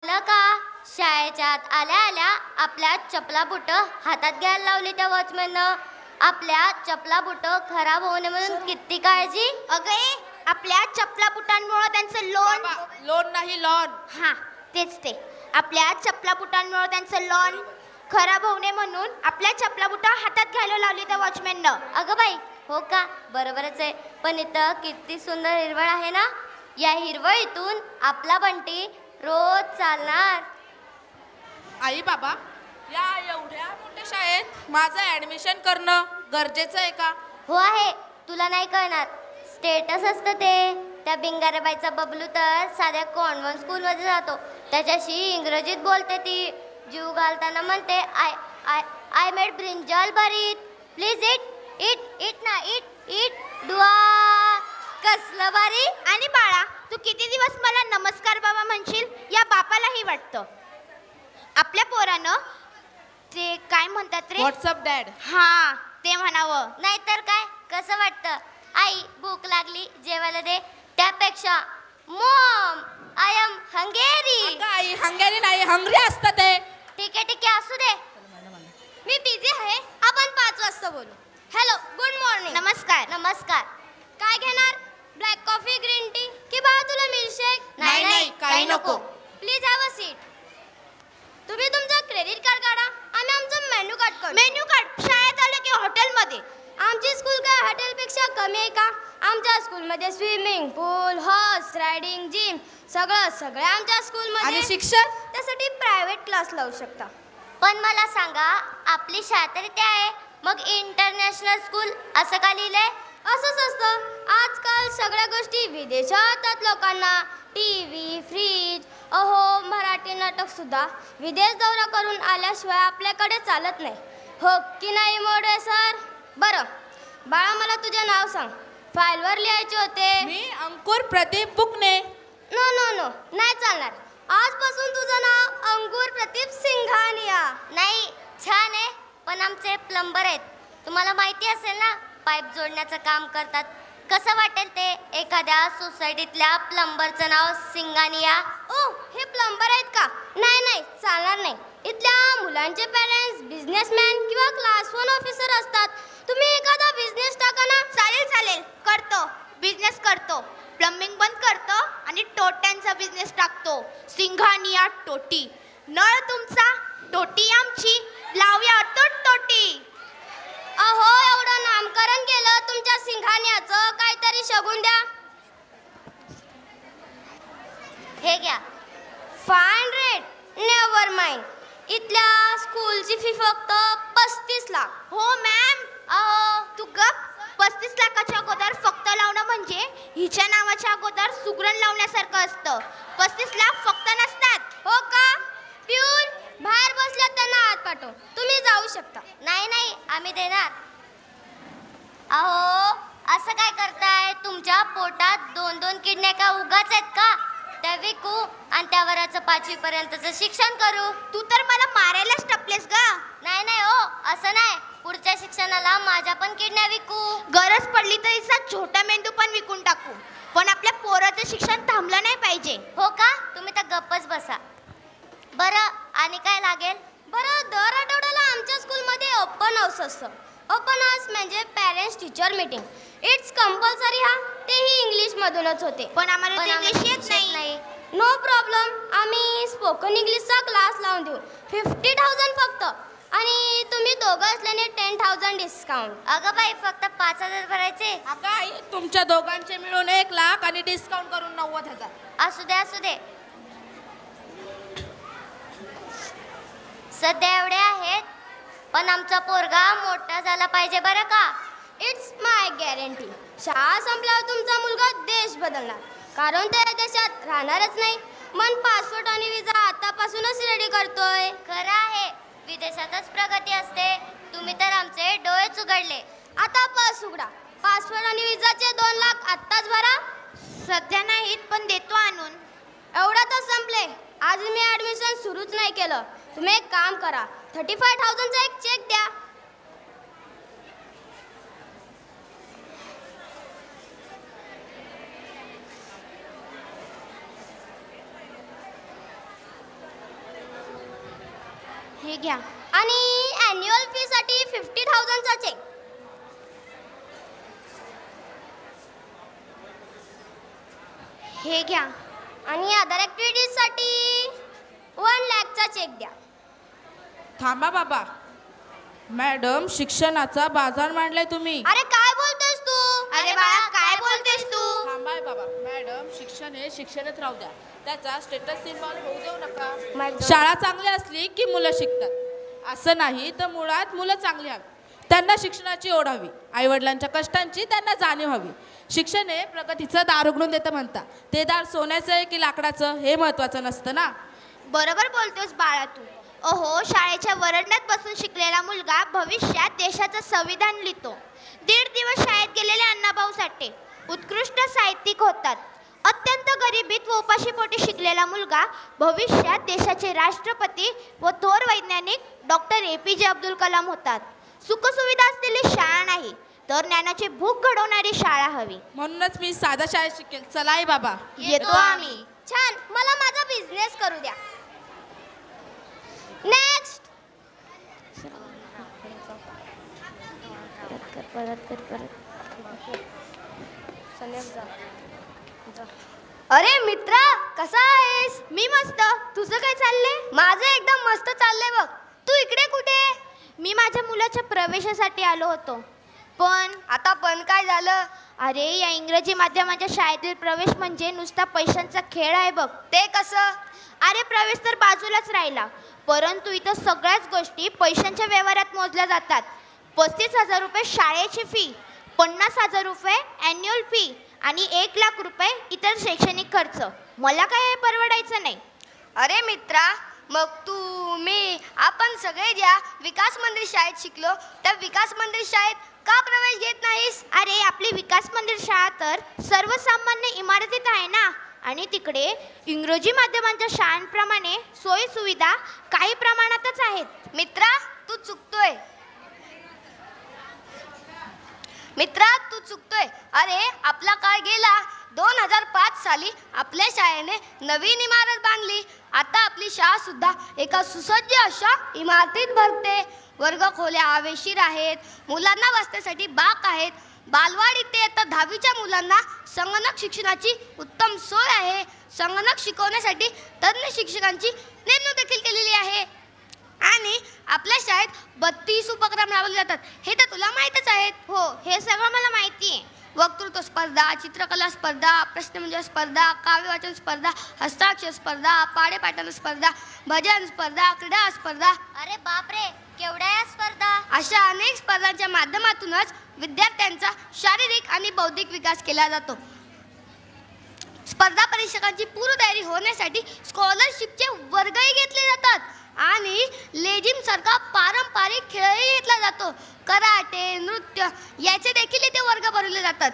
पाहिलं का? शाळेच्या आत आल्या आल्या आपल्या चपला बुट हातात घ्यायला लावली त्या वॉचमॅननं. आपल्या चपला बुट खराब होऊ नये म्हणून किती काळजी. अगं आपल्या चपला बुटांमुळे त्यांचं लोन नाही लॉन. हा तेच ते. आपल्या चपला बुटांमुळे त्यांचं लॉन खराब होऊ नये म्हणून आपल्या चपला बुटा हातात घ्यायला लावली त्या वॉचमॅननं. अगं बाई, हो का? बरोबरच आहे. पण इथं किती सुंदर हिरवळ आहे ना. या हिरवळीतून आपला बंटी रोज चालणार. आई बाबा, या एवढ्या मोठ्या शाळेत माझं ऍडमिशन करणं गरजेचं आहे का? हो आहे. तुला नाही कळणार. स्टेटस असतं ते. त्या बिंगारेबाईचा बबलू तर साध्या कॉन्व्हेंट स्कूलमध्ये जातो. त्याच्याशी इंग्रजीत बोलते ती. जीव घालताना म्हणते I I I made brinjal भरीत. प्लीज इट इट इट ना इट इट दुआ. कसलं भारी. आणि बाळा, तू किती दिवस मला नमस्कार बाबा म्हणशील या बापालाही वाटतं. आपल्या पोरानं ते काय म्हणतात रे, व्हॉट्सअप डॅड. हा ते म्हणावं. नाहीतर काय. कसं वाटतं? आई भूक लागली जेवायला दे. त्यापेक्षा मॉम आय एम हंगेरी. आई हंगेरी नाही, हंगरी असतं ते. ठीक आहे असू दे. मी बिझी आहे. आपण 5 वाजता बोलू. Hello, good morning. नमस्कार. नमस्कार. काय घेणार? ब्लॅक कॉफी, ग्रीन टी की बा तुला मिल्कशेक? नाही काही नको. Please have a seat. तुम्ही तुमचं क्रेडिट कार्ड काढा. आम्ही आमचं मेन्यू कार्ड काढू. मेन्यू कार्ड शाळेत आलं की हॉटेलमध्ये? आमची स्कूल काय हॉटेलपेक्षा कमी आहे का? आमच्या स्कूलमध्ये स्विमिंग पूल, हॉर्स रायडिंग, जिम सगळं आमच्या स्कूलमध्ये. आणि शिक्षण? त्यासाठी प्रायव्हेट क्लास लावू शकता. पण मला सांगा, आपली शाळा तरी ते आहे, मग इंटरनॅशनल स्कूल असं का लिहिलंय? असंच असतं. आजकाल सगळ्या गोष्टी विदेशात आहेत लोकांना. टीव्ही, फ्रीज, अहो मराठी नाटक सुद्धा विदेश दौरा करून आल्याशिवाय आपल्याकडे चालत नाही. हो की नाही मोडे सर? बरं बाळा, मला तुझे नाव सांग. फाईलवर लिहायचे होते. मी अंकुर प्रदीप बुकने. नो नो नो, नाही चालणार. आजपासून तुझं नाव अंकुर प्रदीप सिंघानिया. नाही, छान आहे. पण आमचे प्लंबर आहेत. तुम्हाला माहिती असेल ना, पाईप जोडण्याचं काम करतात. कसं वाटेल ते एखाद्या सोसायटीतल्या प्लंबरचं नाव सिंगानिया? ओ, हे प्लंबर आहेत का? नाही चालणार नाही. इथल्या मुलांचे पॅरेंट्स बिझनेसमॅन किंवा क्लास 1 ऑफिसर असतात. तुम्ही एखादा बिझनेस टाका ना. चालेल करतो. बिझनेस करतो. प्लंबिंग बंद करतो आणि टोट्यांचा बिझनेस टाकतो. सिंघानिया टोटी. नळ तुमचा, टोटी आमची. लावूया टोटी. अहो, एवढं नामकरण केलं तुमच्या सिंघानियाचं, काहीतरी शगून द्या. हे घ्या. 500? Never mind. इथल्या स्कूलची फी फक्त 35 लाख. हो मॅम. अहो तू गप. 35 लाखाच्या अगोदर फक्त लावणं म्हणजे हिच्या नावाच्या अगोदर सुगरण लावण्यासारखं असतं. 35 लाख फक्त नसतात. हो का? प्यून बाहेर बसल्यात, त्यांना आत पाठव. तुम्ही जाऊ शकता. नाही आम्ही देणार. अहो, असं काय करताय? तुमच्या पोटात 2-2 किडन्या का उगाच आहेत का? त्या विकू आणि त्यावरचं 5वी पर्यंतचं शिक्षण करू. तू तर मला मारायलाच टपलेस ग. नाही हो, असं नाही. पुढच्या शिक्षणाला माझ्या पण किडन्या विकू. गरज पडली तर इसा छोटा मेंदू पण विकून टाकू. पण आपल्या पोराचं शिक्षण थांबलं नाही पाहिजे. हो का? तुम्ही तर गप्पच बसा. बरं, आणि काय लागेल? बरं, दर आठवड्याला आमच्या स्कूलमध्ये ओपन हाऊस असतं. ओपन हाऊस म्हणजे parents teacher meeting. It's compulsory. हा तेही इंग्लिशमधूनच होते. पण आम्हाला इंग्लिश येत नाही. No problem. आम्ही स्पोकन इंग्लिशचा क्लास लावून देऊ. 50,000 फक्त. आणि तुम्ही दोघं असल्याने 10,000 डिस्काउंट. अगं बाई, फक्त 5,000 भरायचे? अगं आई, तुमच्या दोघांचे मिळून 1 लाख आणि डिस्काउंट करून 90,000. असू दे. सध्या एवढे आहेत, पण आमचा पोरगा मोठा झाला पाहिजे बरं का? It's my guarantee. शाळा संपल्यावर तुमचा मुलगा देश बदलणार. कारण त्या देशात राहणारच नाही. मन पासपोर्ट आणि विजा आतापासूनच रेडी करतोय. खरं आहे, विदेशातच प्रगती असते. तुम्ही तर आमचे डोळेच उघडले. आता पास उघडा. पासपोर्ट आणि विजाचे 2 लाख आत्ताच भरा. सध्या नाहीत, पण देतो आणून. एवढ्यातच संपले. आज मी ॲडमिशन सुरूच नाही केलं. तुम्ही एक काम करा, 35,000चा एक चेक द्या. हे घ्या. आणि ॲन्युअल फीसाठी 50,000चा चेक. हे घ्या. आणि अदर ॲक्टिव्हिटीजसाठी 1 लाखचा चेक द्या. थांबा बाबा. मॅडम, शिक्षणाचा बाजार मांडलाय तुम्ही. अरे काय बोलतोस तू? अरे बाळा काय बोलतेस तू? थांबाय बाबा. मॅडम, शिक्षण हे शिक्षणच राहू द्या. त्याचा स्टेटस सिम्बॉल होऊ देऊ नका. शाळा चांगली असली की मुलं शिकतात. असं नाही तर मुळात मुलं चांगली हवी. त्यांना शिक्षणाची ओढ हवी. आईवडिलांच्या कष्टांची त्यांना जाणीव हवी. शिक्षण हे प्रगतीचं दार उघडून देतं म्हणता. ते दार सोन्याचं आहे की लाकडाचं हे महत्त्वाचं नसतं ना. बरोबर बोलतोस बाळा तू. अहो, शाळेच्या वरंड्यात बसून शिकलेला मुलगा भविष्यात देशाचं संविधान लिहितो. 1.5 दिवस शाळेत गेलेले अण्णाभाऊ साठे उत्कृष्ट साहित्यिक होतात. अत्यंत गरिबीत व उपाशीपोटी शिकलेला मुलगा भविष्यात देशाचे राष्ट्रपती व थोर वैज्ञानिक डॉक्टर APJ अब्दुल कलाम होतात. सुखसुविधा असलेली शाळा नाही तर ज्ञानाची भूक घडवणारी शाळा हवी. म्हणूनच मी साध्या शाळेत शिकेल. चला आई बाबा. येतो आम्ही. छान. मला माझा बिझनेस करू द्या. नेक्स्ट. अरे मित्रा, कसा आहेस? मी मस्त. तुझं काय चाललंय? माझं एकदम मस्त चाललंय बघ. तू इकडे कुठे? मी माझ्या मुलाच्या प्रवेशासाठी आलो होतो. पण काय झालं? अरे, या इंग्रजी माध्यमाच्या शाळेतील प्रवेश म्हणजे नुसता पैशांचा खेळ आहे बघ. ते कसं? अरे, प्रवेश तर बाजूलाच राहिला, परंतु इथं सगळ्याच गोष्टी पैशांच्या व्यवहारात मोजल्या जातात. 35,000 रुपये शाळेची फी, 50,000 रुपये ॲन्युअल फी आणि 1 लाख रुपये इतर शैक्षणिक खर्च. मला काय हे परवडायचं नाही. अरे मित्रा, मग तू, मी, आपण सगळे ज्या विकास मंदिर शाळेत शिकलो त्या विकास मंदिर शाळेत का प्रवेश घेत नाहीस? अरे, आपली विकास मंदिर शाळा तर सर्वसामान्य इमारतीत आहे ना, आणि तिकडे इंग्रजी माध्यमांच्या शाळांप्रमाणे सोयी सुविधा काही प्रमाणातच आहेत. मित्रा, तू चुकतोय. अरे, आपला काळ गेला. 2005 साली आपल्या शाळेने नवीन इमारत बांधली. आता आपली शाळा सुद्धा एका सुसज्ज अशा इमारतीत भरते. वर्गखोल्या हवेशीर आहेत. मुलांना बसण्यासाठी बाक आहेत. बालवाडी ते आता 10वीच्या मुलांना संगणक शिक्षणाची उत्तम सोय आहे. संगणक शिकवण्यासाठी तज्ज्ञ शिक्षकांची नेमणूक देखील केलेली आहे. आणि आपल्या शाळेत 32 उपक्रम राबवले जातात. हे तर तुला माहीतच आहेत. हो, हे सगळं मला माहिती आहे. वक्तृत्व स्पर्धा, चित्रकला स्पर्धा, प्रश्नमंजुषा स्पर्धा, काव्यवाचन स्पर्धा, हस्ताक्षर स्पर्धा, पाडेपाटण स्पर्धा, भजन स्पर्धा, क्रीडा स्पर्धा. अरे बापरे, केवढ्या या स्पर्धा! अशा अनेक स्पर्धांच्या माध्यमातूनच विद्यार्थ्यांचा शारीरिक आणि बौद्धिक विकास केला जातो. स्पर्धा परीक्षकांची पूर्वतयारी होण्यासाठी स्कॉलरशिपचे वर्गही घेतले जातात आणि लेझिम सारखा पारंपरिक खेळही घेतला जातो. कराटे, नृत्य याचे देखील इथे वर्ग भरवले जातात.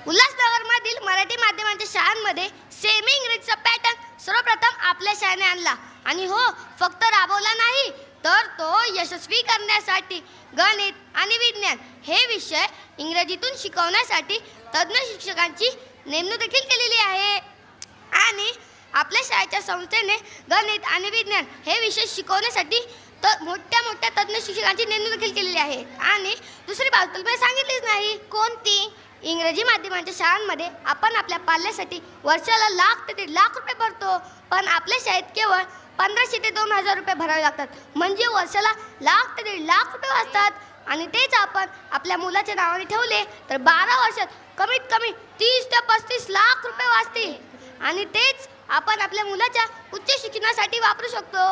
उल्हासनगरमधील मराठी माध्यमांच्या शाळांमध्ये सेमी इंग्रजीचा पॅटर्न सर्वप्रथम आपल्या शाळेने आणला. आणि हो, फक्त राबवला नाही तर तो यशस्वी करण्यासाठी गणित आणि विज्ञान हे विषय इंग्रजीतून शिकवण्यासाठी तज्ज्ञ शिक्षकांची नेमणूक देखील केलेली आहे. आणि आपल्या शाळेच्या संस्थेने गणित आणि विज्ञान हे विषय शिकवण्यासाठी मोठ्या मोठ्या तज्ज्ञ शिक्षकांची नेमणूक देखील केलेली आहे. आणि दुसरी बाजू तुला सांगितलीच नाही. कोणती? इंग्रजी माध्यमांच्या शाळांमध्ये आपण आपल्या पाल्यासाठी वर्षाला 1,00,000 ते 1.5 लाख रुपये भरतो, पण आपल्या शाळेत केवळ 1,500 ते 2,000 रुपये भरावे लागतात. म्हणजे वर्षाला 1,00,000 ते 1.5 लाख रुपये वाचतात. आणि तेच आपण आपल्या मुलाच्या नावाने ठेवले तर 12 वर्षात कमीत कमी 30 ते 35 लाख रुपये वाचतील. आणि तेच आपण आपल्या मुलाच्या उच्च शिक्षणासाठी वापरू शकतो.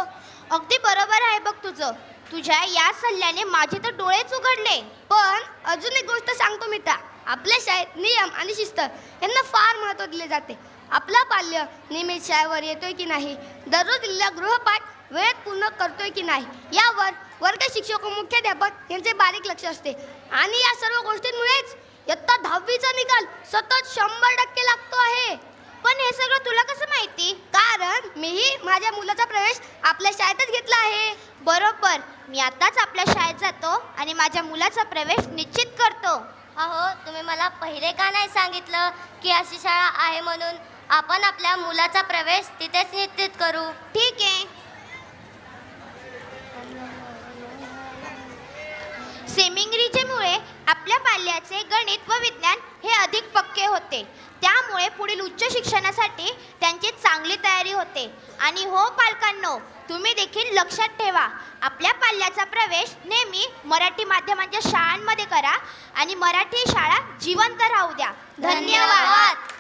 अगदी बरोबर आहे बघ तुझं. तुझ्या या सल्ल्याने माझे तर डोळेच उघडले. पण अजून एक गोष्ट सांगतो मित्रा, आपल्या शाळेत नियम आणि शिस्त यांना फार महत्त्व दिले जाते. आपला पाल्य नियमित शाळेवर येतोय की नाही, दररोज दिलेला गृहपाठ वेळेत पूर्ण करतोय की नाही यावर वर्ग शिक्षक व मुख्याध्यापक यांचे बारीक लक्ष असते. आणि या सर्व गोष्टींमुळेच इयत्ता 10वीचा निकाल सतत 100% लागतो आहे. पण हे सगळं तुला कसं माहिती? कारण मीही माझ्या मुलाचा प्रवेश आपल्या शाळेतच घेतला आहे. बरोबर, मी आताच आपल्या शाळेत जातो आणि माझ्या मुलाचा प्रवेश निश्चित करतो. अहो, तुम्ही मला पहिले का नाही सांगितलं की अशी शाळा आहे म्हणून? आपण आपल्या मुलाचा प्रवेश तिथेच निश्चित करू. ठीक आहे. सेमिंग्रीजेमुळे आपल्या पाल्याचे गणित व विज्ञान हे अधिक पक्के होते. त्यामुळे पुढील उच्च शिक्षणासाठी त्यांची चांगली तयारी होते. आणि हो पालकांनो, तुम्ही देखील लक्षात ठेवा, आपल्या पाल्याचा प्रवेश नेहमी मराठी माध्यमांच्या शाळांमध्ये करा आणि मराठी शाळा जिवंत राहू द्या. धन्यवाद.